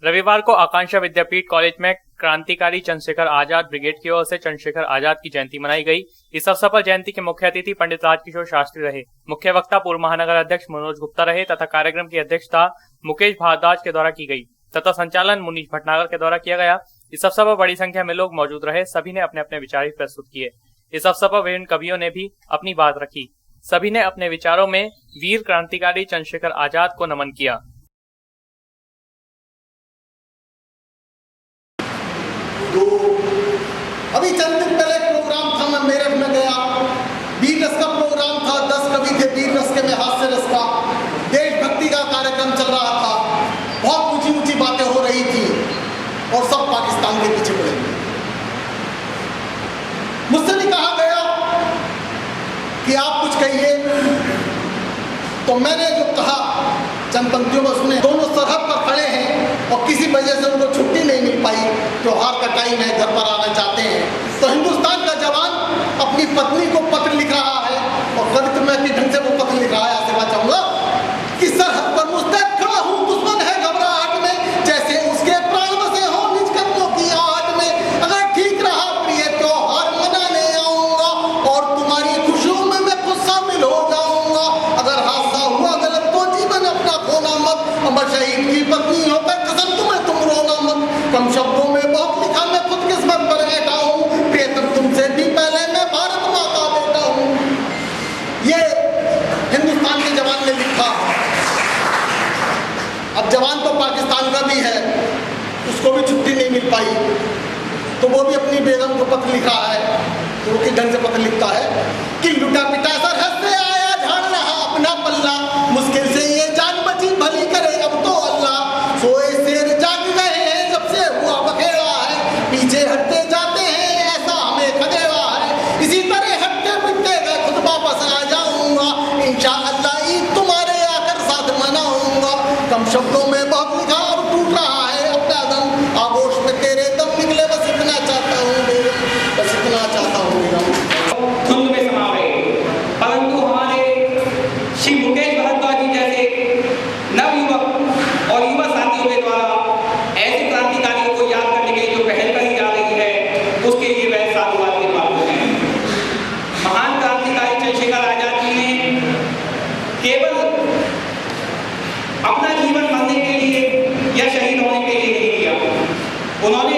रविवार को आकांक्षा विद्यापीठ कॉलेज में क्रांतिकारी चंद्रशेखर आजाद ब्रिगेड की ओर से चंद्रशेखर आजाद की जयंती मनाई गई। इस अवसर पर जयंती के मुख्य अतिथि पंडित राजकिशोर शास्त्री रहे। मुख्य वक्ता पूर्व महानगर अध्यक्ष मनोज गुप्ता रहे तथा कार्यक्रम की अध्यक्षता मुकेश भारद्वाज के द्वारा की गई तथा संचालन मुनीश भटनागर के द्वारा किया गया। इस अवसर पर बड़ी संख्या में लोग मौजूद रहे। सभी ने अपने अपने विचार प्रस्तुत किए। इस अवसर पर विभिन्न कवियों ने भी अपनी बात रखी। सभी ने अपने विचारों में वीर क्रांतिकारी चंद्रशेखर आजाद को नमन किया। अभी चंद दिन पहले प्रोग्राम था, मैं मेरठ में गया, वीर रस का प्रोग्राम था। 10 कवि थे वीर रस के, में हास्य रस का, देशभक्ति का कार्यक्रम चल रहा था। बहुत ऊंची ऊंची बातें हो रही थी और सब पाकिस्तान के पीछे पड़े। मुझसे भी कहा गया कि आप कुछ कहिए, तो मैंने जो कहा चंद पंक्तियों में सुने। दोनों सरहद पर खड़े हैं और किसी वजह से उनको छुट्टी नहीं मिल पाई, त्योहार का टाइम है, घर पर आना चाहते हैं। तो हिंदुस्तान का जवान अपनी पत्नी को पत्र लिख रहा है और कवित्र में किस ढंग से वो पत्र लिख रहा है, आपसे बात चाहूंगा कि सरहद पर मुस्तैद खड़ा हूं, दुश्मन है घबराहट में, जैसे उसके प्राण बसे हो निज कदमों की आहट में। अगर ठीक रहा प्रिय त्योहार मनाने आऊंगा और तुम्हारी खुशियों में मैं खुद शामिल हो जाऊंगा। अगर हादसा हुआ गलत तो जीवन अपना खोना मत, अमर शहीद की पत्नी होकर कसम तुम्हें तुम रोना मत। कम शब्दों में बहुत लिखा, मैं खुद किस्मत पर बैठा हूँ, प्रियतम तुमसे भी पहले मैं भारत माँ का बेटा हूँ। ये हिंदुस्तान के जवान ने लिखा। अब जवान तो पाकिस्तान का भी है, उसको भी छुट्टी नहीं मिल पाई, तो वो भी अपनी बेगम को पत्र लिखा है। तो वो किस ढंग से पत्र लिखता है कि लुटा पिटा सरहद से आया, झाड़ रहा अपना पल्ला, मुश्किल से ये जान बची भली करे अब तो अल्लाह। सोए शेर जाग गए हैं जब से हुआ बखेड़ा है, पीछे हटते जाते हैं ऐसा हमें खदेड़ा है। इसी तरह हटते मिटते गए खुद वापस आ जाऊंगा, इंशाअल्लाह ईद तुम्हारे आकर साथ मनाऊंगा। कम शब्दों में बहुत लिखा और टूट रहा है अपना दम, आगोश में तेरे दम निकले, बस इतना चाहता हूँ बेगम, बस इतना चाहता हूँ बेगम। धुंध में समा गए, परंतु हमारे श्री मुकेश भारद्वाज जी जैसे नवयुवक और युवा साथियों के द्वारा ऐसे क्रांतिकारियों को याद करने के लिए जो पहल करी जा रही है, उसके लिए वह साधुवाद के पात्र हैं। महान क्रांतिकारी चंद्रशेखर आजाद जी ने केवल अपना जीवन मरने के लिए या शहीद होने के लिए नहीं किया, उन्होंने